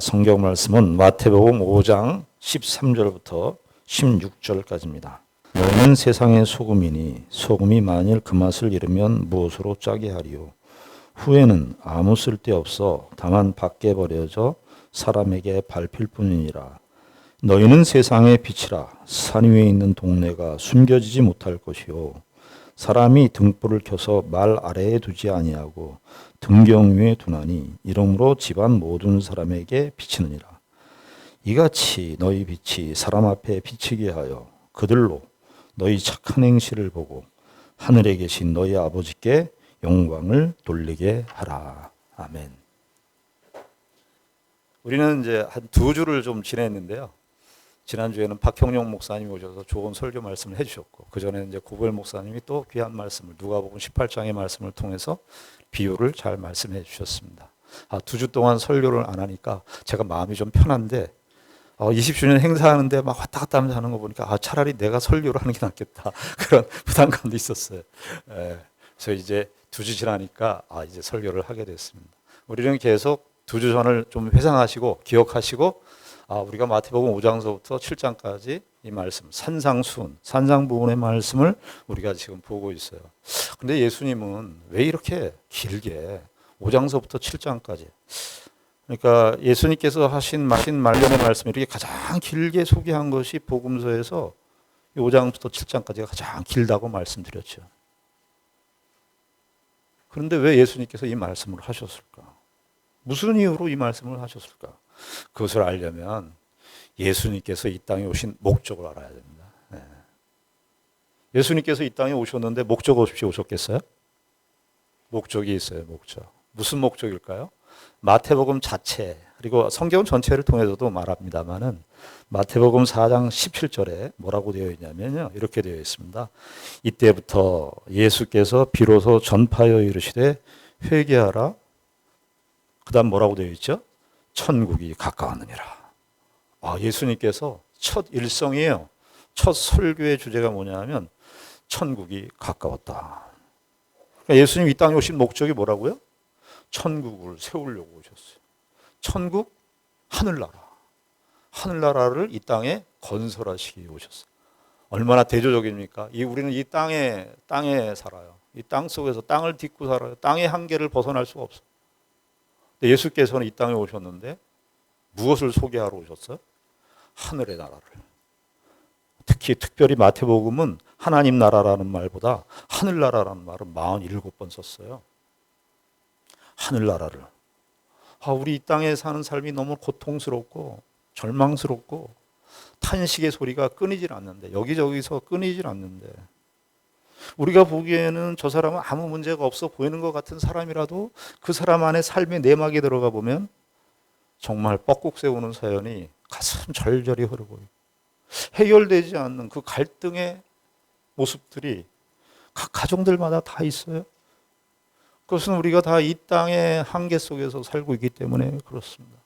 성경 말씀은 마태복음 5장 13절부터 16절까지입니다. 너희는 세상의 소금이니 소금이 만일 그 맛을 잃으면 무엇으로 짜게 하리요. 후에는 아무 쓸데없어 다만 밖에 버려져 사람에게 밟힐 뿐이니라. 너희는 세상의 빛이라. 산 위에 있는 동네가 숨겨지지 못할 것이요. 사람이 등불을 켜서 말 아래에 두지 아니하고 등경 위에 두나니 이러므로 집안 모든 사람에게 비치느니라. 이같이 너희 빛이 사람 앞에 비치게 하여 그들로 너희 착한 행실을 보고 하늘에 계신 너희 아버지께 영광을 돌리게 하라. 아멘. 우리는 이제 한 2주를 좀 지냈는데요. 지난주에는 박형용 목사님이 오셔서 좋은 설교 말씀을 해주셨고, 그 전에 이제 고별 목사님이 또 귀한 말씀을, 누가복음 18장의 말씀을 통해서 비유를 잘 말씀해 주셨습니다. 2주 동안 설교를 안 하니까 제가 마음이 좀 편한데, 20주년 행사하는데 막 왔다 갔다 하면서 하는 거 보니까 차라리 내가 설교를 하는 게 낫겠다. 그런 부담감도 있었어요. 그래서 이제 2주 지나니까 이제 설교를 하게 됐습니다. 우리는 계속 2주 전을 좀 회상하시고 기억하시고, 우리가 마태복음 5장서부터 7장까지 이 말씀, 산상수훈, 산상부훈의 말씀을 우리가 지금 보고 있어요. 근데 예수님은 왜 이렇게 길게 5장서부터 7장까지, 그러니까 예수님께서 하신 말씀의 말씀을 이렇게 가장 길게 소개한 것이 복음서에서 5장부터 7장까지가 가장 길다고 말씀드렸죠. 그런데 왜 예수님께서 이 말씀을 하셨을까? 무슨 이유로 이 말씀을 하셨을까? 그것을 알려면 예수님께서 이 땅에 오신 목적을 알아야 됩니다. 예수님께서 이 땅에 오셨는데 목적 없이 오셨겠어요? 목적이 있어요. 목적. 무슨 목적일까요? 마태복음 자체, 그리고 성경 전체를 통해서도 말합니다마는 마태복음 4장 17절에 뭐라고 되어 있냐면요, 이렇게 되어 있습니다. 이때부터 예수께서 비로소 전파하여 이르시되 회개하라. 그 다음 뭐라고 되어 있죠? 천국이 가까웠느니라. 예수님께서 첫 일성이에요. 첫 설교의 주제가 뭐냐면 천국이 가까웠다. 그러니까 예수님 이 땅에 오신 목적이 뭐라고요? 천국을 세우려고 오셨어요. 천국, 하늘나라. 하늘나라를 이 땅에 건설하시기 오셨어요. 얼마나 대조적입니까? 우리는 이 땅에 살아요. 이 땅 속에서 땅을 딛고 살아요. 땅의 한계를 벗어날 수가 없어요. 예수께서는 이 땅에 오셨는데 무엇을 소개하러 오셨어요? 하늘의 나라를. 특별히 마태복음은 하나님 나라라는 말보다 하늘나라라는 말을 47번 썼어요. 하늘나라를. 우리 이 땅에 사는 삶이 너무 고통스럽고 절망스럽고 탄식의 소리가 끊이질 않는데, 여기저기서 끊이질 않는데, 우리가 보기에는 저 사람은 아무 문제가 없어 보이는 것 같은 사람이라도 그 사람 안에 삶의 내막에 들어가 보면 정말 뻐꾹 세우는 사연이 가슴 절절히 흐르고 해결되지 않는 그 갈등의 모습들이 각 가정들마다 다 있어요. 그것은 우리가 다 이 땅의 한계 속에서 살고 있기 때문에 그렇습니다.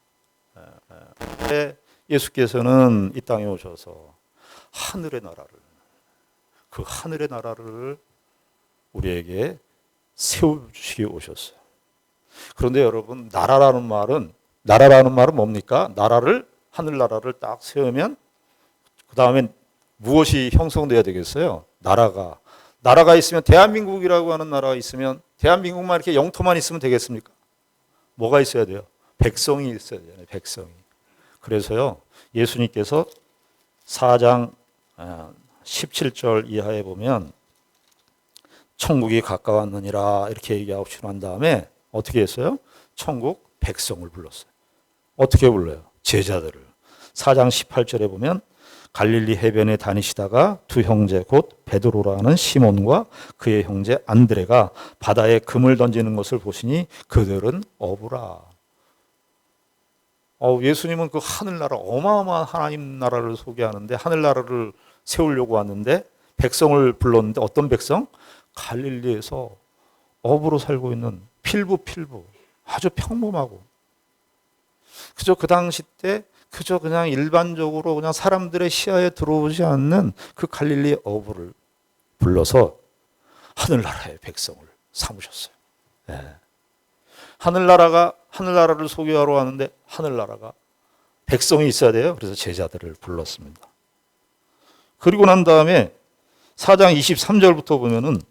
예수께서는 이 땅에 오셔서 하늘의 나라를, 그 하늘의 나라를 우리에게 세우시기 오셨어요. 그런데 여러분, 나라라는 말은 뭡니까? 하늘나라를 딱 세우면 그 다음에 무엇이 형성돼야 되겠어요? 나라가 있으면, 대한민국이라고 하는 나라가 있으면 대한민국만 이렇게 영토만 있으면 되겠습니까? 뭐가 있어야 돼요? 백성이 있어야 돼요. 백성이. 그래서요, 예수님께서 4장 17절 이하에 보면 천국이 가까웠느니라 이렇게 얘기하고 난 다음에 어떻게 했어요? 천국 백성을 불렀어요. 어떻게 불러요? 제자들을. 4장 18절에 보면 갈릴리 해변에 다니시다가 두 형제 곧 베드로라는 시몬과 그의 형제 안드레가 바다에 금을 던지는 것을 보시니 그들은 어부라. 예수님은 그 하늘나라, 어마어마한 하나님 나라를 소개하는데, 하늘나라를 세우려고 왔는데 백성을 불렀는데, 어떤 백성? 갈릴리에서 어부로 살고 있는 필부 아주 평범하고, 그저 그 당시 때 그냥 일반적으로 그냥 사람들의 시야에 들어오지 않는 그 갈릴리 어부를 불러서 하늘나라의 백성을 삼으셨어요. 하늘나라를 소개하러 왔는데 하늘나라가 백성이 있어야 돼요. 그래서 제자들을 불렀습니다. 그리고 난 다음에 4장 23절부터 보면은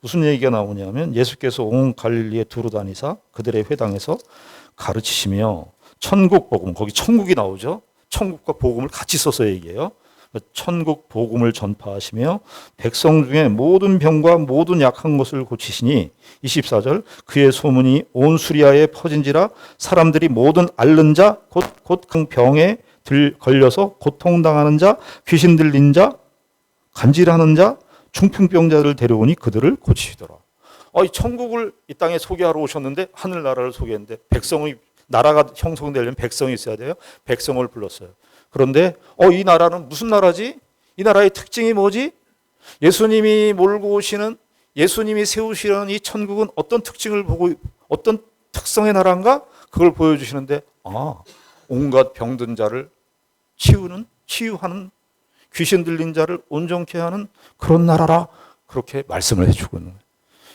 무슨 얘기가 나오냐면 예수께서 온 갈릴리에 두루 다니사 그들의 회당에서 가르치시며 천국 복음, 거기 천국이 나오죠. 천국과 복음을 같이 써서 얘기해요. 천국 복음을 전파하시며 백성 중에 모든 병과 모든 약한 것을 고치시니 24절 그의 소문이 온 수리아에 퍼진지라 사람들이 모든 앓는 자 곧 그 병에 걸려서 고통당하는 자 귀신 들린 자 간질하는 자 중풍병자를 데려오니 그들을 고치시더라. 이 천국을 이 땅에 소개하러 오셨는데 하늘나라를 소개했는데 백성이 나라가 형성되려면 백성이 있어야 돼요. 백성을 불렀어요. 그런데 이 나라는 무슨 나라지? 이 나라의 특징이 뭐지? 예수님이 몰고 오시는 예수님이 세우시는 이 천국은 어떤 특징을 보고 어떤 특성의 나라인가? 그걸 보여주시는데 온갖 병든 자를 치유하는 귀신 들린 자를 온전케 하는 그런 나라라 그렇게 말씀을 해주고 있는 거예요.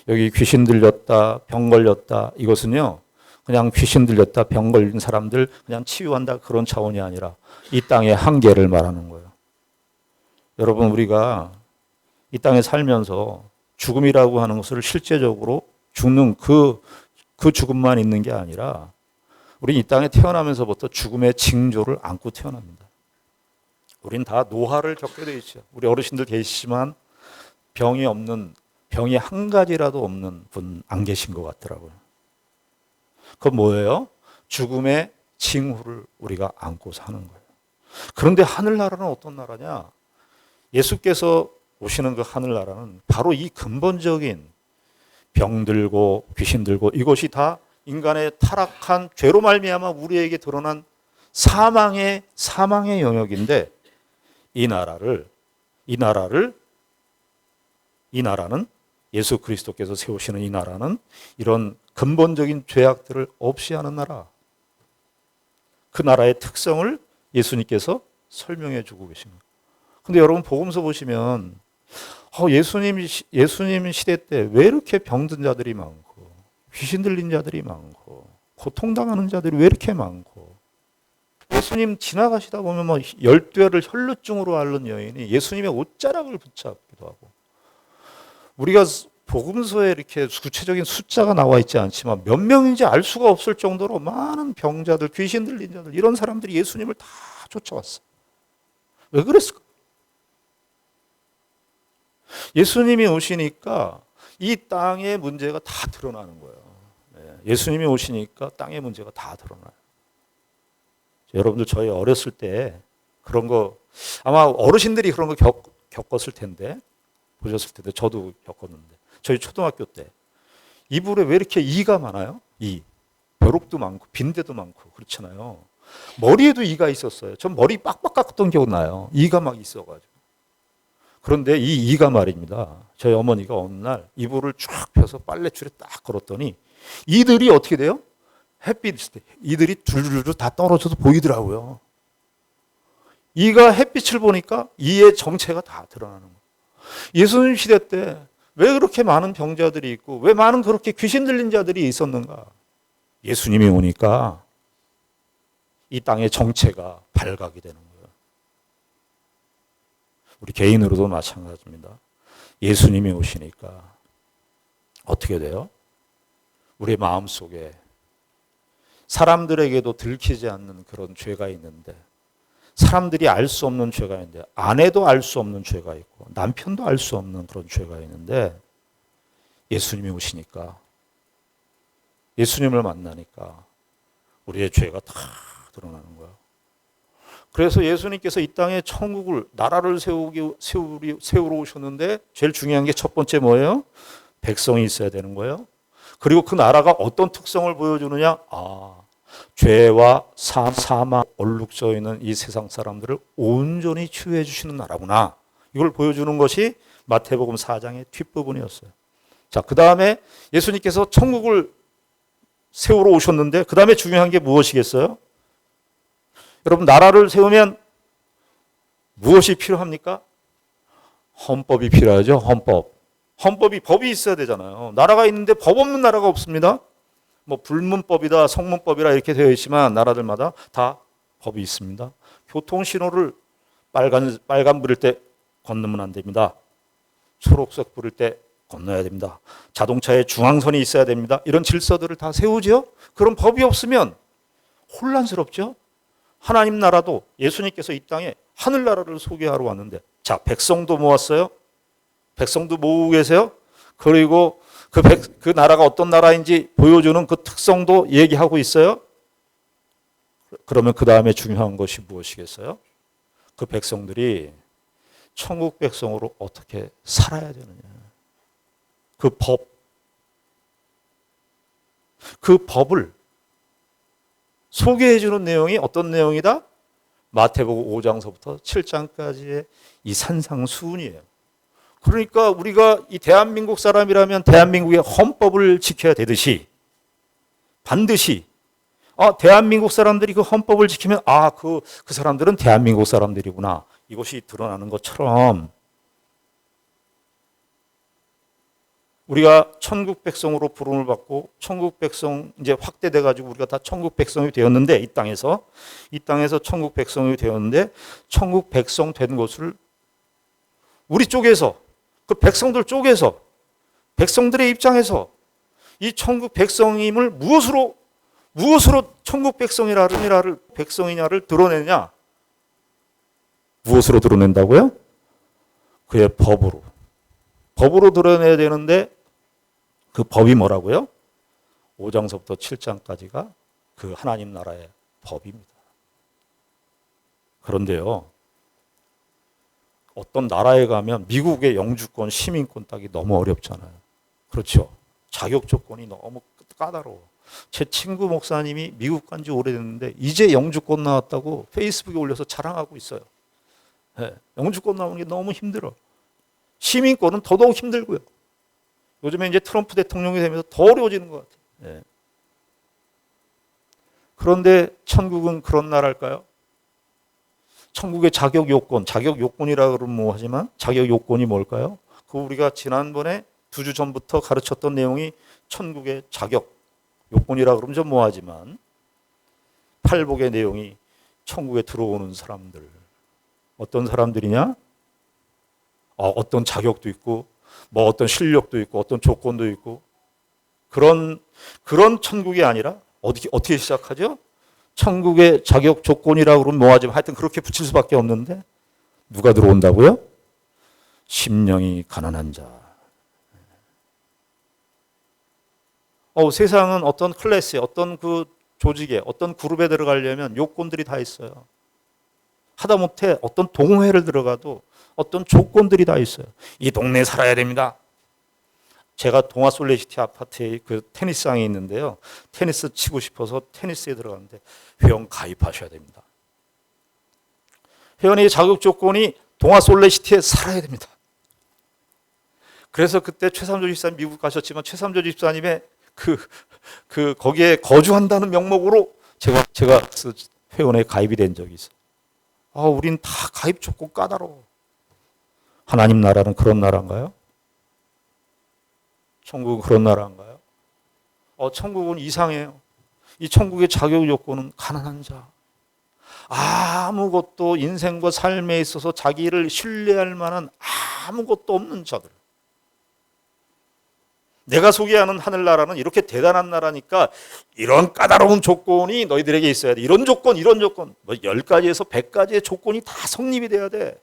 여기 귀신 들렸다 병 걸렸다 이것은요 그냥 귀신 들렸다 병 걸린 사람들 그냥 치유한다 그런 차원이 아니라 이 땅의 한계를 말하는 거예요. 여러분 우리가 이 땅에 살면서 죽음이라고 하는 것을 실제적으로 죽는 그 죽음만 있는 게 아니라 우린 이 땅에 태어나면서부터 죽음의 징조를 안고 태어납니다. 우린 다 노화를 겪게 돼 있죠. 우리 어르신들 계시지만 병이 한 가지라도 없는 분 안 계신 것 같더라고요. 그건 뭐예요? 죽음의 징후를 우리가 안고 사는 거예요. 그런데 하늘나라는 어떤 나라냐? 예수께서 오시는 그 하늘나라는 바로 이 근본적인 병들고 귀신 들고 이것이 다 인간의 타락한 죄로 말미암아 우리에게 드러난 사망의 영역인데 이 나라는 예수 그리스도께서 세우시는 이 나라는 이런 근본적인 죄악들을 없이 하는 나라. 그 나라의 특성을 예수님께서 설명해 주고 계신 거예요. 근데 여러분 복음서 보시면 예수님 시대 때 왜 이렇게 병든 자들이 많고 귀신 들린 자들이 많고 고통당하는 자들이 왜 이렇게 많고 예수님 지나가시다 보면 12알을 혈루증으로 앓는 여인이 예수님의 옷자락을 붙잡기도 하고 우리가 복음서에 이렇게 구체적인 숫자가 나와 있지 않지만 몇 명인지 알 수가 없을 정도로 많은 병자들, 귀신 들린 자들 이런 사람들이 예수님을 다 쫓아왔어. 왜 그랬을까? 예수님이 오시니까 이 땅의 문제가 다 드러나는 거예요. 예수님이 오시니까 땅의 문제가 다 드러나요. 여러분들 저희 어렸을 때 그런 거 아마 어르신들이 그런 거 겪었을 텐데 보셨을 텐데 저도 겪었는데 저희 초등학교 때 이불에 왜 이렇게 이가 많아요? 벼룩도 많고 빈대도 많고 그렇잖아요. 머리에도 이가 있었어요. 전 머리 빡빡 깎았던 기억 나요. 이가 막 있어가지고. 그런데 이 이가 말입니다. 저희 어머니가 어느 날 이불을 쫙 펴서 빨래줄에 딱 걸었더니 이들이 어떻게 돼요? 햇빛 있을 때 이들이 둘둘둘 다 떨어져서 보이더라고요. 이가 햇빛을 보니까 이의 정체가 다 드러나는 거예요. 예수님 시대 때 왜 그렇게 많은 병자들이 있고 왜 많은 그렇게 귀신 들린 자들이 있었는가? 예수님이 오니까 이 땅의 정체가 발각이 되는 거예요. 우리 개인으로도 마찬가지입니다. 예수님이 오시니까 어떻게 돼요? 우리의 마음속에 사람들에게도 들키지 않는 그런 죄가 있는데 사람들이 알 수 없는 죄가 있는데 아내도 알 수 없는 죄가 있고 남편도 알 수 없는 그런 죄가 있는데 예수님이 오시니까 예수님을 만나니까 우리의 죄가 다 드러나는 거야. 그래서 예수님께서 이 땅에 천국을 나라를 세우러 오셨는데 제일 중요한 게 첫 번째 뭐예요? 백성이 있어야 되는 거예요. 그리고 그 나라가 어떤 특성을 보여주느냐? 죄와 사망 얼룩져 있는 이 세상 사람들을 온전히 치유해 주시는 나라구나. 이걸 보여주는 것이 마태복음 4장의 뒷부분이었어요. 자, 그 다음에 예수님께서 천국을 세우러 오셨는데 그 다음에 중요한 게 무엇이겠어요? 여러분 나라를 세우면 무엇이 필요합니까? 헌법이 필요하죠. 헌법이 법이 있어야 되잖아요. 나라가 있는데 법 없는 나라가 없습니다. 뭐 불문법이다, 성문법이라 이렇게 되어 있지만 나라들마다 다 법이 있습니다. 교통 신호를 빨간 불일 때 건너면 안 됩니다. 초록색 불일 때 건너야 됩니다. 자동차에 중앙선이 있어야 됩니다. 이런 질서들을 다 세우죠. 그런 법이 없으면 혼란스럽죠. 하나님 나라도 예수님께서 이 땅에 하늘나라를 소개하러 왔는데, 자, 백성도 모았어요. 백성도 모으고 계세요. 그리고 그 나라가 어떤 나라인지 보여주는 그 특성도 얘기하고 있어요. 그러면 그 다음에 중요한 것이 무엇이겠어요? 그 백성들이 천국 백성으로 어떻게 살아야 되느냐. 그 법을 소개해 주는 내용이 어떤 내용이다? 마태복음 5장서부터 7장까지의 이 산상수훈이에요. 그러니까 우리가 이 대한민국 사람이라면 대한민국의 헌법을 지켜야 되듯이 반드시 대한민국 사람들이 그 헌법을 지키면 그 사람들은 대한민국 사람들이구나. 이것이 드러나는 것처럼 우리가 천국 백성으로 부름을 받고 천국 백성 이제 확대돼 가지고 우리가 다 천국 백성이 되었는데 이 땅에서 천국 백성이 되었는데 천국 백성 된 것을 우리 쪽에서 그 백성들 쪽에서 백성들의 입장에서 이 천국 백성임을 무엇으로 천국 백성이냐를 드러내냐? 무엇으로 드러낸다고요? 그의 법으로 드러내야 되는데 그 법이 뭐라고요? 5장서부터 7장까지가 그 하나님 나라의 법입니다. 그런데요, 어떤 나라에 가면 미국의 영주권, 시민권 따기 너무 어렵잖아요. 그렇죠? 자격 조건이 너무 까다로워. 제 친구 목사님이 미국 간 지 오래됐는데 이제 영주권 나왔다고 페이스북에 올려서 자랑하고 있어요. 네, 영주권 나오는 게 너무 힘들어. 시민권은 더더욱 힘들고요. 요즘에 이제 트럼프 대통령이 되면서 더 어려워지는 것 같아요. 네. 그런데 천국은 그런 나라일까요? 천국의 자격 요건이라 그러면 뭐 하지만 자격 요건이 뭘까요? 그 우리가 지난번에 2주 전부터 가르쳤던 내용이 천국의 자격 요건이라 그러면 좀 뭐하지만 팔복의 내용이 천국에 들어오는 사람들 어떤 사람들이냐? 어떤 자격도 있고 뭐 어떤 실력도 있고 어떤 조건도 있고 그런 천국이 아니라 어떻게 시작하죠? 천국의 자격 조건이라고 그러면 뭐하지만 하여튼 그렇게 붙일 수밖에 없는데 누가 들어온다고요? 심령이 가난한 자. 세상은 어떤 클래스에 어떤 그 조직에 어떤 그룹에 들어가려면 요건들이 다 있어요. 하다못해 어떤 동호회를 들어가도 어떤 조건들이 다 있어요. 이 동네에 살아야 됩니다. 제가 동아솔레시티 아파트에 그 테니스장이 있는데요. 테니스 치고 싶어서 테니스에 들어갔는데 회원 가입하셔야 됩니다. 회원의 자격 조건이 동아솔레시티에 살아야 됩니다. 그래서 그때 최삼조 집사님 미국 가셨지만 최삼조 집사님의 거기에 거주한다는 명목으로 제가 회원에 가입이 된 적이 있어요. 우린 다 가입 조건 까다로워. 하나님 나라는 그런 나라인가요? 천국은 그런 나라인가요? 천국은 이상해요. 이 천국의 자격 요건은 가난한 자. 아무것도 인생과 삶에 있어서 자기를 신뢰할 만한 아무것도 없는 자들. 내가 소개하는 하늘나라는 이렇게 대단한 나라니까 이런 까다로운 조건이 너희들에게 있어야 돼. 이런 조건, 뭐 10가지에서 100가지의 조건이 다 성립이 돼야 돼.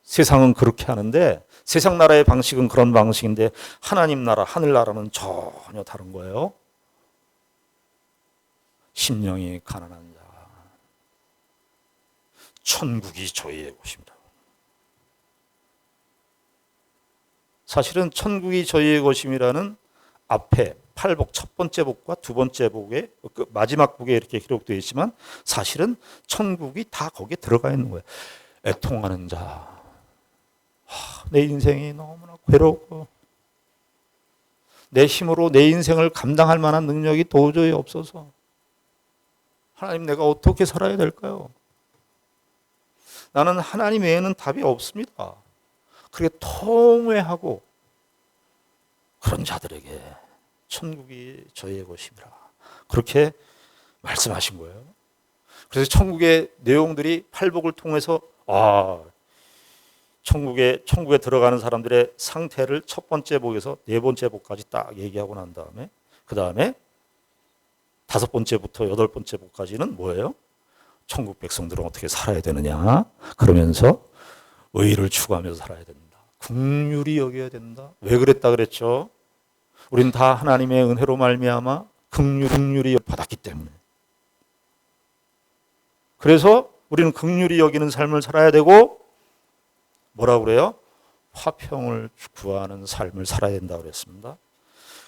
세상은 그렇게 하는데 세상 나라의 방식은 그런 방식인데 하나님 나라, 하늘나라는 전혀 다른 거예요. 심령이 가난한 자. 천국이 저희의 곳입니다. 사실은 천국이 저희의 것임이라는 앞에 8복 첫 번째 복과 두 번째 복에 마지막 복에 이렇게 기록되어 있지만 사실은 천국이 다 거기에 들어가 있는 거예요. 애통하는 자. 내 인생이 너무나 괴롭고 내 힘으로 내 인생을 감당할 만한 능력이 도저히 없어서 하나님 내가 어떻게 살아야 될까요? 나는 하나님 외에는 답이 없습니다. 그렇게 통회하고 그런 자들에게 천국이 저희의 것입니다. 그렇게 말씀하신 거예요. 그래서 천국의 내용들이 팔복을 통해서 천국에 들어가는 사람들의 상태를 첫 번째 복에서 네 번째 복까지 딱 얘기하고 난 다음에 그 다음에 다섯 번째부터 여덟 번째 복까지는 뭐예요? 천국 백성들은 어떻게 살아야 되느냐? 그러면서 의를 추구하면서 살아야 된다. 긍휼히 여겨야 된다. 왜 그랬다 그랬죠? 우린 다 하나님의 은혜로 말미암아 긍휼히 받았기 때문에. 그래서 우리는 긍휼히 여기는 삶을 살아야 되고 뭐라고 그래요? 화평을 구하는 삶을 살아야 된다고 그랬습니다.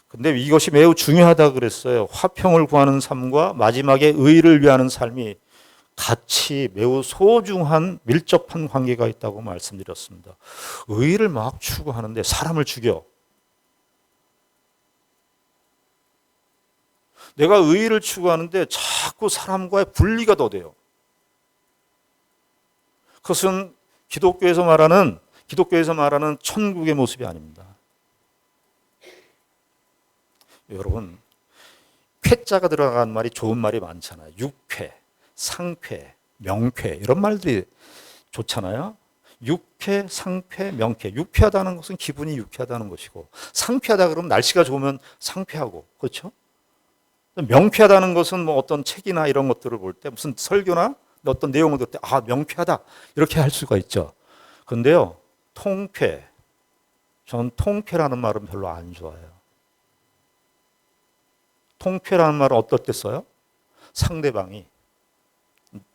근데 이것이 매우 중요하다 그랬어요. 화평을 구하는 삶과 마지막에 의를 위하는 삶이 같이 매우 소중한 밀접한 관계가 있다고 말씀드렸습니다. 의를 막 추구하는데 사람을 죽여. 내가 의를 추구하는데 자꾸 사람과의 분리가 더 돼요. 그것은 기독교에서 말하는 천국의 모습이 아닙니다. 여러분, 쾌자가 들어간 말이 좋은 말이 많잖아요. 유쾌, 상쾌, 명쾌 이런 말들이 좋잖아요. 유쾌, 상쾌, 명쾌. 유쾌하다는 것은 기분이 유쾌하다는 것이고 상쾌하다 그러면 날씨가 좋으면 상쾌하고 그렇죠? 명쾌하다는 것은 뭐 어떤 책이나 이런 것들을 볼 때 무슨 설교나 어떤 내용을 들을 때 명쾌하다 이렇게 할 수가 있죠. 근데요, 통쾌. 저는 통쾌라는 말은 별로 안 좋아해요. 통쾌라는 말은 어떨 때 써요? 상대방이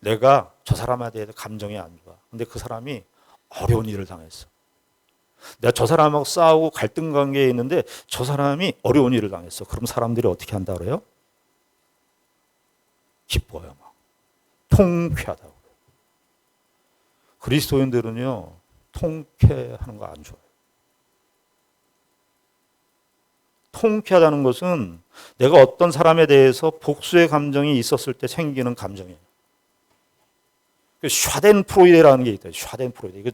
내가 저 사람에 대해서 감정이 안 좋아. 근데 그 사람이 어려운 일을 당했어. 내가 저 사람하고 싸우고 갈등 관계에 있는데 저 사람이 어려운 일을 당했어. 그럼 사람들이 어떻게 한다 그래요? 기뻐요. 막. 통쾌하다고. 그리스도인들은요, 통쾌하는 거 안 좋아해요. 통쾌하다는 것은 내가 어떤 사람에 대해서 복수의 감정이 있었을 때 생기는 감정이에요. 샤덴프로이데라는 게 있어요. 샤덴프로이데. 이거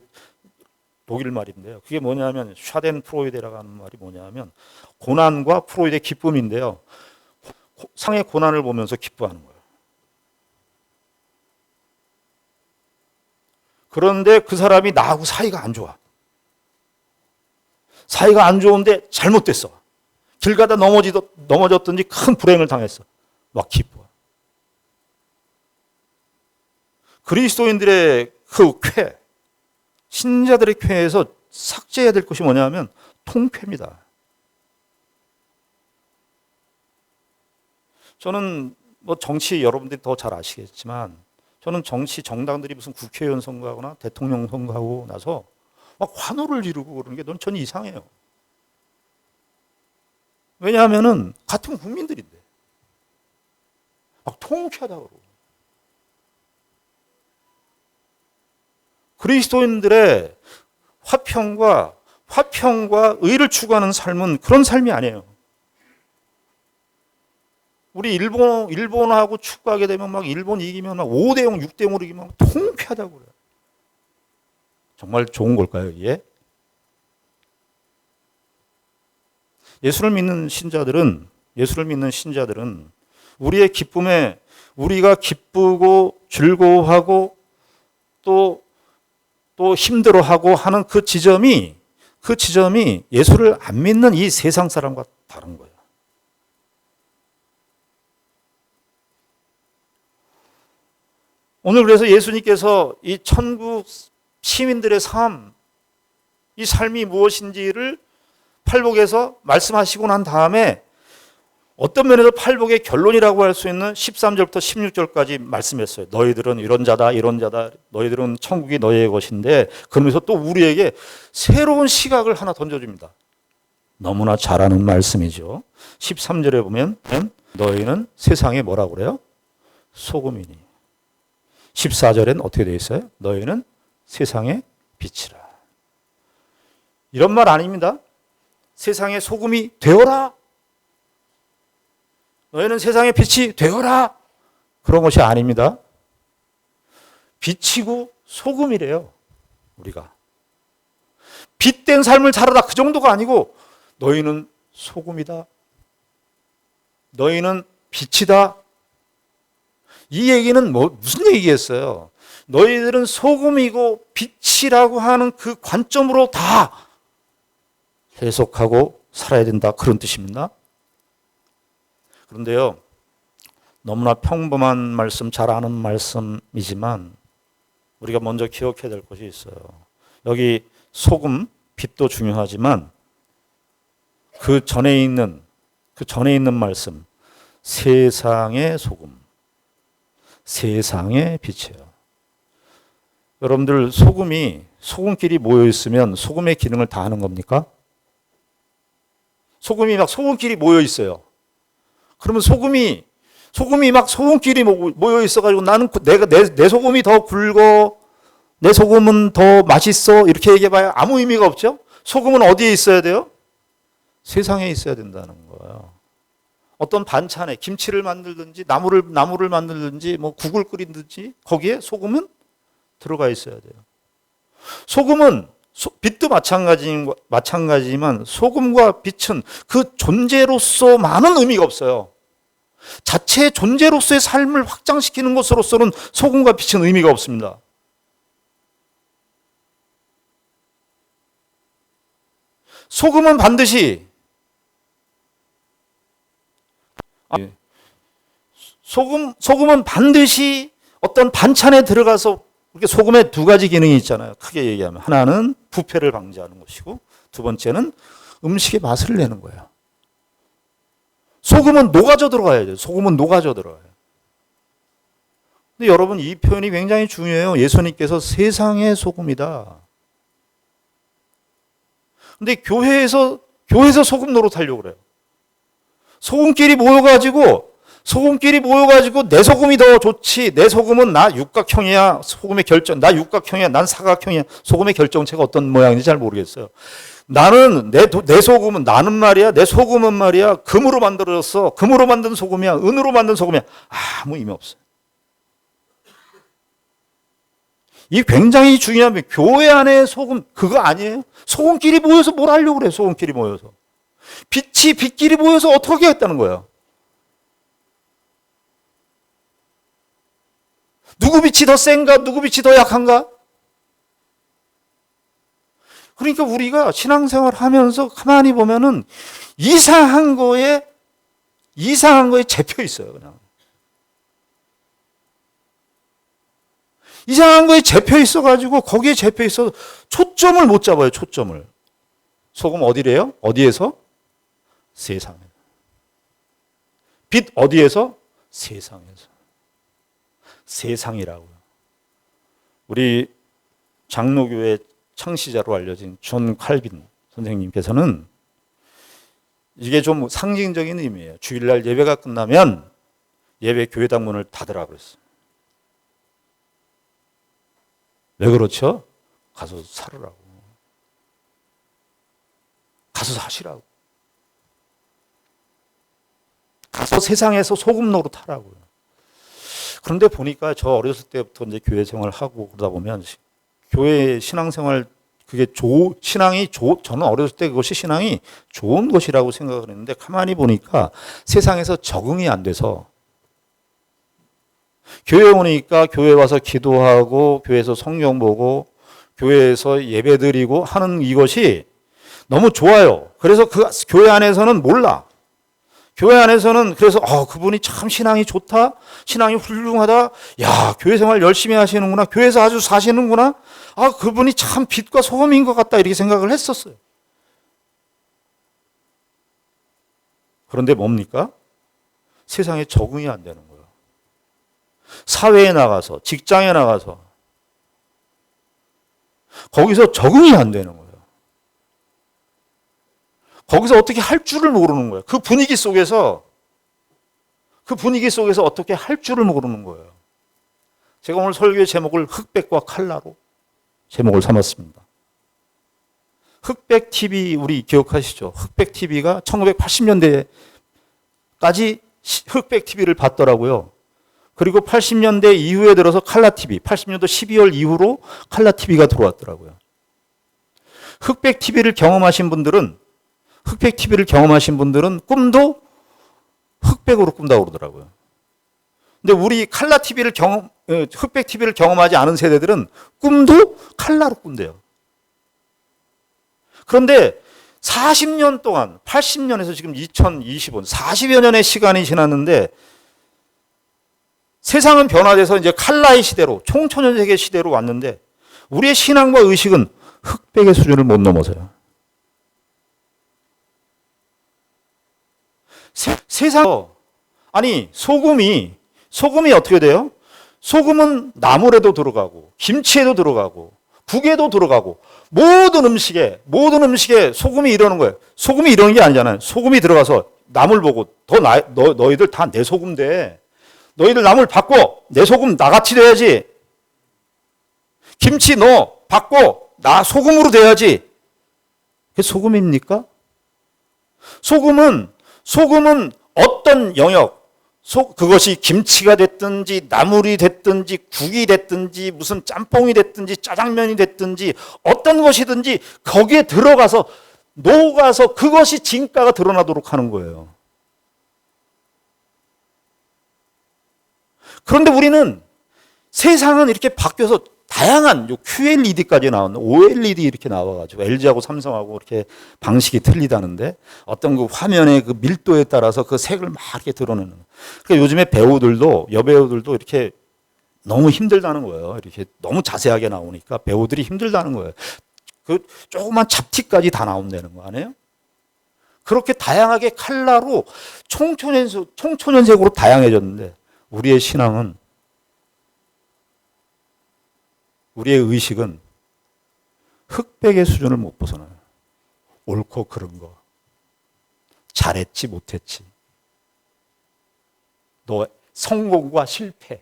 독일 말인데요. 그게 뭐냐면 샤덴프로이데라고 하는 말이 뭐냐면 고난과 프로이드의 기쁨인데요. 상의 고난을 보면서 기뻐하는 거예요. 그런데 그 사람이 나하고 사이가 안 좋아. 사이가 안 좋은데 잘못됐어. 길 가다 넘어졌든지 큰 불행을 당했어. 막 기뻐. 그리스도인들의 그 쾌, 신자들의 쾌에서 삭제해야 될 것이 뭐냐면 통쾌입니다. 저는 뭐 정치 여러분들이 더 잘 아시겠지만 저는 정치 정당들이 무슨 국회의원 선거하거나 대통령 선거하고 나서 막 환호를 지르고 그러는 게 전 이상해요. 왜냐하면은 같은 국민들인데 막 통쾌하다고 그러고. 그리스도인들의 화평과 의를 추구하는 삶은 그런 삶이 아니에요. 우리 일본하고 축구하게 되면 막 일본 이기면 막 5대0, 6대0으로 이기면 통쾌하다고 그래요. 정말 좋은 걸까요, 이게? 예수를 믿는 신자들은 우리의 기쁨에 우리가 기쁘고 즐거워하고 또 힘들어하고 하는 그 지점이 예수를 안 믿는 이 세상 사람과 다른 거예요. 오늘 그래서 예수님께서 이 천국 시민들의 삶, 이 삶이 무엇인지를 팔복에서 말씀하시고 난 다음에 어떤 면에서 팔복의 결론이라고 할 수 있는 13절부터 16절까지 말씀했어요. 너희들은 이런 자다. 너희들은 천국이 너희의 것인데, 그러면서 또 우리에게 새로운 시각을 하나 던져줍니다. 너무나 잘 아는 말씀이죠. 13절에 보면 너희는 세상에 뭐라고 그래요? 소금이니. 14절엔 어떻게 되어 있어요? 너희는 세상의 빛이라. 이런 말 아닙니다. 세상의 소금이 되어라. 너희는 세상의 빛이 되어라. 그런 것이 아닙니다. 빛이고 소금이래요. 우리가. 빛된 삶을 살아라. 그 정도가 아니고 너희는 소금이다. 너희는 빛이다. 이 얘기는 무슨 얘기겠어요? 너희들은 소금이고 빛이라고 하는 그 관점으로 다 해석하고 살아야 된다. 그런 뜻입니다. 그런데요, 너무나 평범한 말씀, 잘 아는 말씀이지만 우리가 먼저 기억해야 될 것이 있어요. 여기 소금, 빛도 중요하지만 그 전에 있는 말씀, 세상의 소금, 세상의 빛이에요. 여러분들 소금끼리 모여 있으면 소금의 기능을 다 하는 겁니까? 소금이 막 소금끼리 모여 있어요. 그러면 소금이 막 소금끼리 모여 있어가지고 나는 내 소금이 더 굵어, 내 소금은 더 맛있어 이렇게 얘기해봐야 아무 의미가 없죠. 소금은 어디에 있어야 돼요? 세상에 있어야 된다는 거예요. 어떤 반찬에 김치를 만들든지 나물을 만들든지 뭐 국을 끓이든지 거기에 소금은 들어가 있어야 돼요. 소금은 빛도 마찬가지지만 소금과 빛은 그 존재로서만은 의미가 없어요. 자체의 존재로서의 삶을 확장시키는 것으로서는 소금과 빛은 의미가 없습니다. 소금은 반드시 어떤 반찬에 들어가서 이렇게 소금에 두 가지 기능이 있잖아요. 크게 얘기하면 하나는 부패를 방지하는 것이고 두 번째는 음식의 맛을 내는 거예요. 소금은 녹아져 들어가야 돼요. 소금은 녹아져 들어가요. 근데 여러분 이 표현이 굉장히 중요해요. 예수님께서 세상의 소금이다. 근데 교회에서 소금 노릇하려고 그래요. 소금끼리 모여가지고 내 소금이 더 좋지. 내 소금은 나 육각형이야. 소금의 결정. 나 육각형이야. 난 사각형이야. 소금의 결정체가 어떤 모양인지 잘 모르겠어요. 나는 내 소금은 내 소금은 말이야. 금으로 만들어졌어. 금으로 만든 소금이야. 은으로 만든 소금이야. 아무 의미 없어요. 이 굉장히 중요한 교회 안에 소금 그거 아니에요? 소금끼리 모여서 뭘 하려고 그래? 소금끼리 모여서 빛이 빛끼리 모여서 어떻게 하겠다는 거예요? 누구 빛이 더 센가? 누구 빛이 더 약한가? 그러니까 우리가 신앙생활 하면서 가만히 보면은 이상한 거에 잡혀 있어요, 그냥. 이상한 거에 잡혀 있어가지고 거기에 잡혀 있어서 초점을 못 잡아요, 초점을. 소금 어디래요? 어디에서? 세상에. 빛 어디에서? 세상에서. 세상이라고요. 우리 장로교회 창시자로 알려진 존 칼빈 선생님께서는 이게 좀 상징적인 의미예요. 주일날 예배가 끝나면 예배 교회당 문을 닫으라고 그랬어요. 왜 그렇죠? 가서 살으라고. 가서 사시라고. 가서 세상에서 소금 노릇하라고요. 그런데 보니까 저 어렸을 때부터 이제 교회 생활하고 그러다 보면 교회 신앙생활 저는 어렸을 때 그것이 신앙이 좋은 것이라고 생각을 했는데 가만히 보니까 세상에서 적응이 안 돼서 교회 오니까 교회 와서 기도하고 교회에서 성경 보고 교회에서 예배 드리고 하는 이것이 너무 좋아요. 그래서 그 교회 안에서는 몰라. 교회 안에서는 그래서 그분이 참 신앙이 좋다. 신앙이 훌륭하다. 야, 교회 생활 열심히 하시는구나. 교회에서 아주 사시는구나. 그분이 참 빛과 소금인 것 같다. 이렇게 생각을 했었어요. 그런데 뭡니까? 세상에 적응이 안 되는 거예요. 사회에 나가서, 직장에 나가서 거기서 적응이 안 되는 거예요. 거기서 어떻게 할 줄을 모르는 거예요. 그 분위기 속에서 어떻게 할 줄을 모르는 거예요. 제가 오늘 설교의 제목을 흑백과 칼라로 제목을 삼았습니다. 흑백 TV 우리 기억하시죠? 흑백 TV가 1980년대까지 흑백 TV를 봤더라고요. 그리고 80년대 이후에 들어서 칼라 TV, 80년도 12월 이후로 칼라 TV가 들어왔더라고요. 흑백 TV를 경험하신 분들은 꿈도 흑백으로 꾼다고 그러더라고요. 근데 우리 칼라 TV를 흑백 TV를 경험하지 않은 세대들은 꿈도 칼라로 꾼대요. 그런데 40년 동안, 80년에서 지금 2025년, 40여 년의 시간이 지났는데 세상은 변화돼서 이제 칼라의 시대로, 총천연색의 시대로 왔는데 우리의 신앙과 의식은 흑백의 수준을 못 넘어서요. 세상, 아니, 소금이 어떻게 돼요? 소금은 나물에도 들어가고, 김치에도 들어가고, 국에도 들어가고, 모든 음식에 소금이 이러는 거예요. 소금이 이러는 게 아니잖아요. 소금이 들어가서 남을 보고, 너희들 다 내 소금 돼. 너희들 남을 바꿔. 내 소금 나같이 돼야지. 김치 너 바꿔. 나 소금으로 돼야지. 그게 소금입니까? 소금은 어떤 영역, 그것이 김치가 됐든지 나물이 됐든지 국이 됐든지 무슨 짬뽕이 됐든지 짜장면이 됐든지 어떤 것이든지 거기에 들어가서 녹아서 그것이 진가가 드러나도록 하는 거예요. 그런데 우리는 세상은 이렇게 바뀌어서 다양한 QLED까지 나왔는 OLED 이렇게 나와가지고 LG하고 삼성하고 이렇게 방식이 틀리다는데 어떤 그 화면의 그 밀도에 따라서 그 색을 막 이렇게 드러내는. 그러니까 요즘에 여배우들도 이렇게 너무 힘들다는 거예요. 이렇게 너무 자세하게 나오니까 배우들이 힘들다는 거예요. 그 조그만 잡티까지 다 나온다는 거 아니에요? 그렇게 다양하게 컬러로 총천연색으로 다양해졌는데 우리의 신앙은 우리의 의식은 흑백의 수준을 못 벗어나요. 옳고 그른 거. 잘했지 못했지. 너 성공과 실패.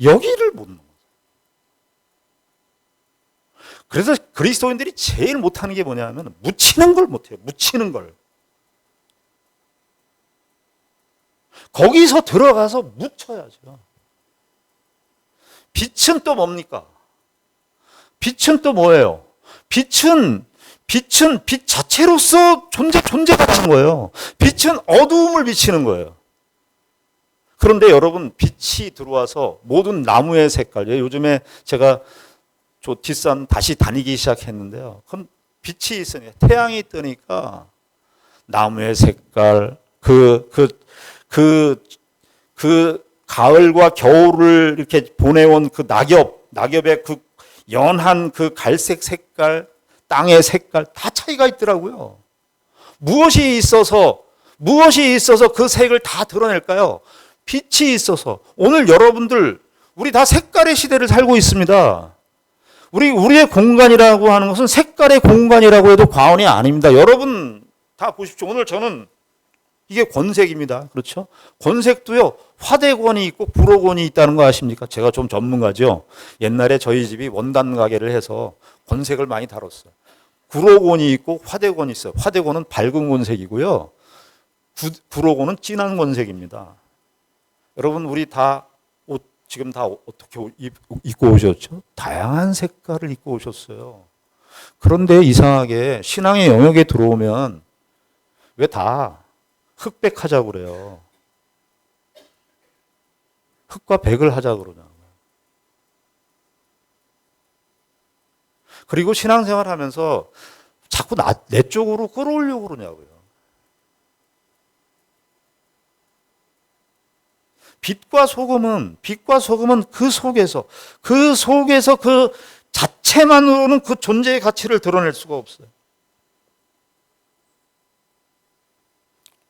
여기를 못 넘어요. 그래서 그리스도인들이 제일 못하는 게 뭐냐면 묻히는 걸 못해요. 묻히는 걸. 거기서 들어가서 묻혀야죠. 빛은 또 뭡니까? 빛은 또 뭐예요? 빛은 빛 자체로서 존재 같은 거예요. 빛은 어두움을 비치는 거예요. 그런데 여러분 빛이 들어와서 모든 나무의 색깔, 요즘에 제가 저 뒷산 다시 다니기 시작했는데요. 그럼 빛이 있으니까 태양이 뜨니까 나무의 색깔, 가을과 겨울을 이렇게 보내온 그 낙엽의 그 연한 그 갈색 색깔, 땅의 색깔 다 차이가 있더라고요. 무엇이 있어서 그 색을 다 드러낼까요? 빛이 있어서. 오늘 여러분들 우리 다 색깔의 시대를 살고 있습니다. 우리의 공간이라고 하는 것은 색깔의 공간이라고 해도 과언이 아닙니다. 여러분 다 보십시오. 오늘 저는 이게 권색입니다. 그렇죠? 권색도요, 화대권이 있고 불호권이 있다는 거 아십니까? 제가 좀 전문가죠. 옛날에 저희 집이 원단 가게를 해서 권색을 많이 다뤘어요. 불호권이 있고 화대권이 있어요. 화대권은 밝은 권색이고요. 불호권은 진한 권색입니다. 여러분, 우리 다 옷 지금 다 어떻게 입고 오셨죠? 다양한 색깔을 입고 오셨어요. 그런데 이상하게 신앙의 영역에 들어오면 왜 다 흑백하자고 그래요. 흑과 백을 하자고 그러냐고요. 그리고 신앙생활 하면서 자꾸 내 쪽으로 끌어오려고 그러냐고요. 빛과 소금은 그 속에서 그 자체만으로는 그 존재의 가치를 드러낼 수가 없어요.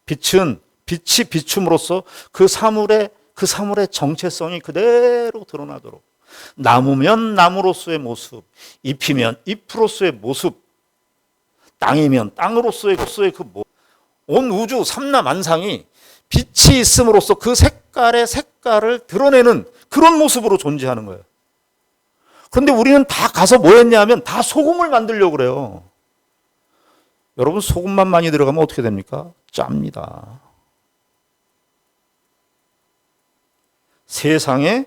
빛이 비춤으로써 그 사물의 정체성이 그대로 드러나도록, 나무면 나무로서의 모습, 잎이면 잎으로서의 모습, 땅이면 땅으로서의 그 모습, 온 우주 삼라만상이 빛이 있음으로써 그 색깔을 드러내는 그런 모습으로 존재하는 거예요. 그런데 우리는 다 가서 뭐 했냐면 다 소금을 만들려고 그래요. 여러분, 소금만 많이 들어가면 어떻게 됩니까? 짭니다. 세상의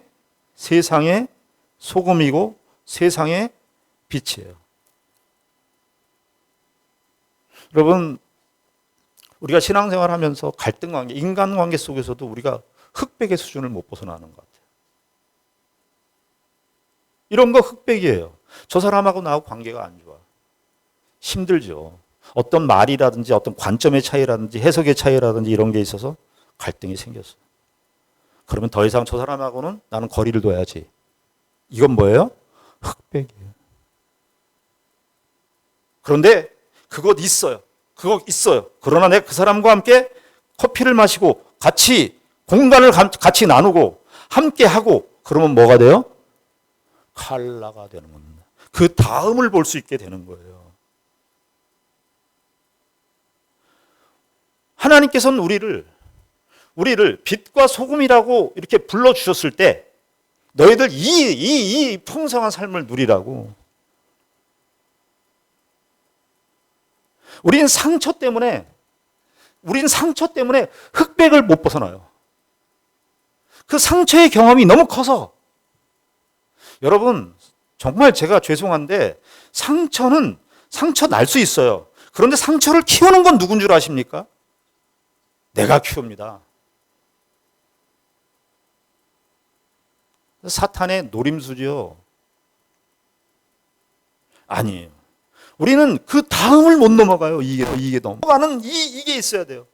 소금이고 세상의 빛이에요. 여러분, 우리가 신앙생활 하면서 갈등관계, 인간관계 속에서도 우리가 흑백의 수준을 못 벗어나는 것 같아요. 이런 거 흑백이에요. 저 사람하고 나하고 관계가 안 좋아. 힘들죠. 어떤 말이라든지 어떤 관점의 차이라든지 해석의 차이라든지 이런 게 있어서 갈등이 생겼어요. 그러면 더 이상 저 사람하고는 나는 거리를 둬야지. 이건 뭐예요? 흑백이에요. 그런데 그거 있어요. 그거 있어요. 그러나 내가 그 사람과 함께 커피를 마시고 같이 공간을 같이 나누고 함께 하고 그러면 뭐가 돼요? 칼라가 되는 겁니다. 그 다음을 볼 수 있게 되는 거예요. 하나님께서는 우리를 빛과 소금이라고 이렇게 불러주셨을 때 너희들 이 풍성한 삶을 누리라고. 우린 상처 때문에 흑백을 못 벗어나요. 그 상처의 경험이 너무 커서. 여러분, 정말 제가 죄송한데 상처 날 수 있어요. 그런데 상처를 키우는 건 누군 줄 아십니까? 내가 키웁니다. 사탄의 노림수죠. 아니에요. 우리는 그 다음을 못 넘어가요. 이게 넘어가는 이게 있어야 돼요.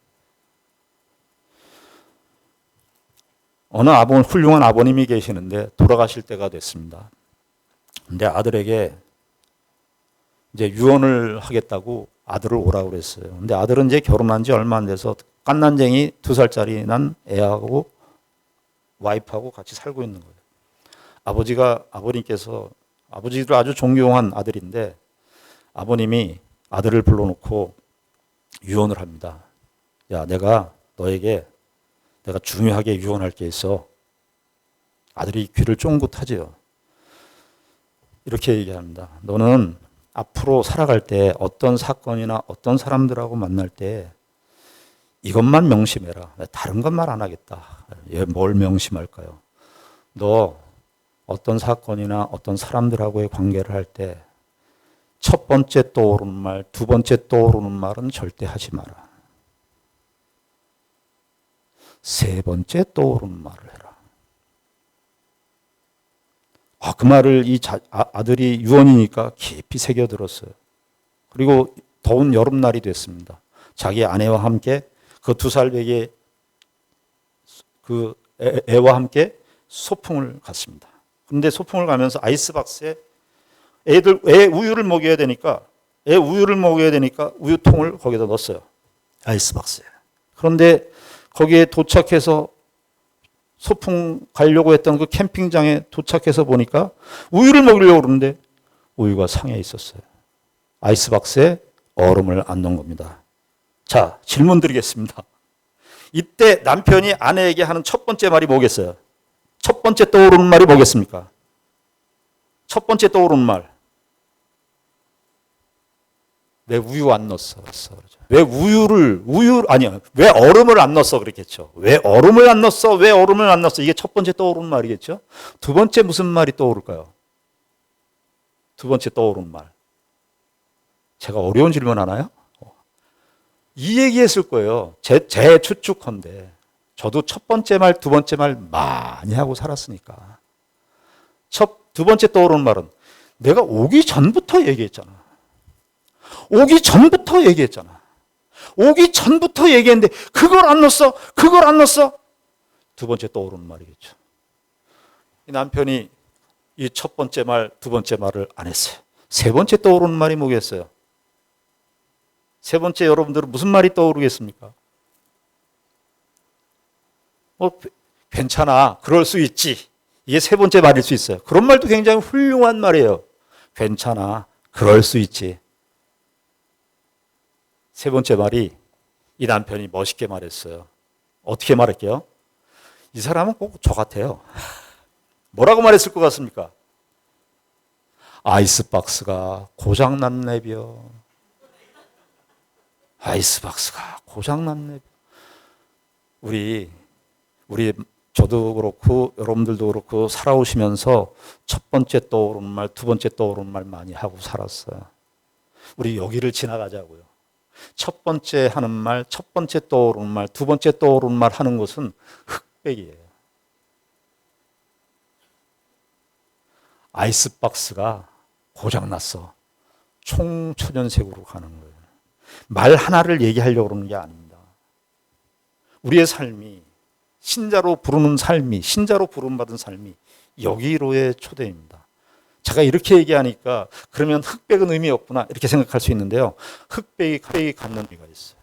어느 훌륭한 아버님이 계시는데 돌아가실 때가 됐습니다. 근데 아들에게 이제 유언을 하겠다고 아들을 오라고 그랬어요. 근데 아들은 이제 결혼한 지 얼마 안 돼서 깐난쟁이 2살짜리 난 애하고 와이프하고 같이 살고 있는 거예요. 아버님께서 아버지도 아주 존경한 아들인데 아버님이 아들을 불러놓고 유언을 합니다. 야, 내가 너에게 내가 중요하게 유언할 게 있어. 아들이 귀를 쫑긋하지요. 이렇게 얘기합니다. 너는 앞으로 살아갈 때 어떤 사건이나 어떤 사람들하고 만날 때 이것만 명심해라. 다른 건 말 안 하겠다. 얘 뭘 명심할까요? 너 어떤 사건이나 어떤 사람들하고의 관계를 할 때 첫 번째 떠오르는 말, 두 번째 떠오르는 말은 절대 하지 마라. 세 번째 떠오르는 말을 해라. 그 말을 아들이 유언이니까 깊이 새겨들었어요. 그리고 더운 여름날이 됐습니다. 자기 아내와 함께 그 2살배기 그 애와 함께 소풍을 갔습니다. 그런데 소풍을 가면서 아이스박스에 애 우유를 먹여야 되니까 우유통을 거기다 넣었어요. 아이스박스에. 그런데 거기에 도착해서 소풍 가려고 했던 그 캠핑장에 도착해서 보니까 우유를 먹이려고 그러는데 우유가 상해 있었어요. 아이스박스에 얼음을 안 넣은 겁니다. 자, 질문 드리겠습니다. 이때 남편이 아내에게 하는 첫 번째 말이 뭐겠어요? 첫 번째 떠오르는 말이 뭐겠습니까? 첫 번째 떠오르는 말. 왜 우유 안 넣었어? 왜 왜 얼음을 안 넣었어? 그랬겠죠. 왜 얼음을 안 넣었어? 이게 첫 번째 떠오르는 말이겠죠. 두 번째 무슨 말이 떠오를까요? 두 번째 떠오르는 말. 제가 어려운 질문 하나요? 이 얘기했을 거예요. 제 추측컨대. 저도 첫 번째 말, 두 번째 말 많이 하고 살았으니까. 두 번째 떠오르는 말은 내가 오기 전부터 얘기했잖아. 오기 전부터 얘기했는데 그걸 안 넣었어. 두 번째 떠오르는 말이겠죠. 이 남편이 이 첫 번째 말, 두 번째 말을 안 했어요. 세 번째 떠오르는 말이 뭐겠어요? 세 번째 여러분들은 무슨 말이 떠오르겠습니까? 괜찮아. 그럴 수 있지. 이게 세 번째 말일 수 있어요. 그런 말도 굉장히 훌륭한 말이에요. 괜찮아. 그럴 수 있지. 세 번째 말이 이 남편이 멋있게 말했어요. 어떻게 말할게요? 이 사람은 꼭 저 같아요. 뭐라고 말했을 것 같습니까? 아이스박스가 고장났네벼. 아이스박스가 고장났네벼. 우리 저도 그렇고 여러분들도 그렇고 살아오시면서 첫 번째 떠오르는 말, 두 번째 떠오르는 말 많이 하고 살았어요. 우리 여기를 지나가자고요. 첫 번째 하는 말, 첫 번째 떠오르는 말, 두 번째 떠오르는 말 하는 것은 흑백이에요. 아이스박스가 고장났어. 총천연색으로 가는 거예요. 말 하나를 얘기하려고 그러는 게 아닙니다. 우리의 삶이 신자로 부르는 삶이, 신자로 부름받은 삶이 여기로의 초대입니다. 제가 이렇게 얘기하니까 그러면 흑백은 의미 없구나 이렇게 생각할 수 있는데요. 흑백이 갖는 의미가 있어요.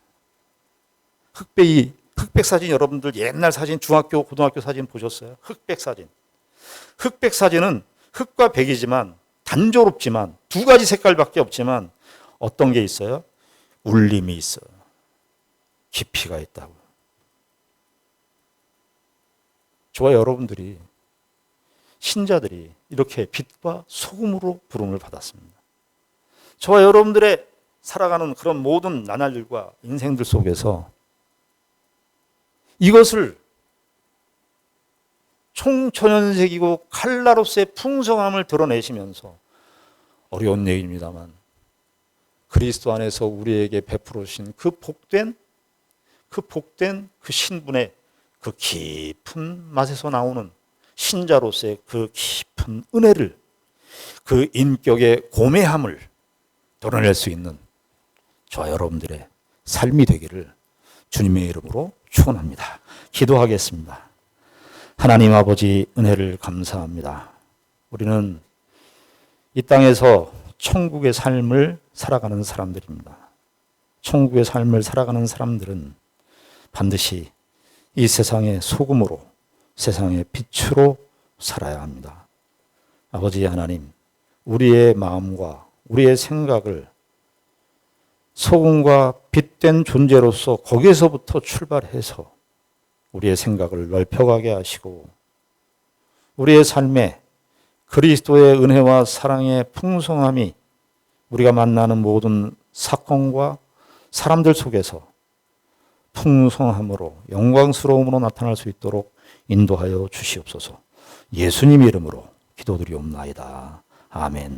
흑백 사진 여러분들 옛날 사진 중학교 고등학교 사진 보셨어요? 흑백 사진. 흑백 사진은 흑과 백이지만 단조롭지만 두 가지 색깔밖에 없지만 어떤 게 있어요? 울림이 있어요. 깊이가 있다고. 저와 여러분들이 신자들이 이렇게 빛과 소금으로 부름을 받았습니다. 저와 여러분들의 살아가는 그런 모든 나날들과 인생들 속에서 이것을 총천연색이고 칼라로스의 풍성함을 드러내시면서 어려운 얘기입니다만 그리스도 안에서 우리에게 베풀어 주신 그 복된 그 신분의 그 깊은 맛에서 나오는 신자로서의 그 깊은 은혜를, 그 인격의 고매함을 드러낼 수 있는 저와 여러분들의 삶이 되기를 주님의 이름으로 축원합니다. 기도하겠습니다. 하나님 아버지 은혜를 감사합니다. 우리는 이 땅에서 천국의 삶을 살아가는 사람들입니다. 천국의 삶을 살아가는 사람들은 반드시 이 세상의 소금으로, 세상의 빛으로 살아야 합니다. 아버지 하나님, 우리의 마음과 우리의 생각을 소금과 빛된 존재로서 거기에서부터 출발해서 우리의 생각을 넓혀가게 하시고 우리의 삶에 그리스도의 은혜와 사랑의 풍성함이 우리가 만나는 모든 사건과 사람들 속에서 풍성함으로 영광스러움으로 나타날 수 있도록 인도하여 주시옵소서. 예수님 이름으로 기도드리옵나이다. 아멘.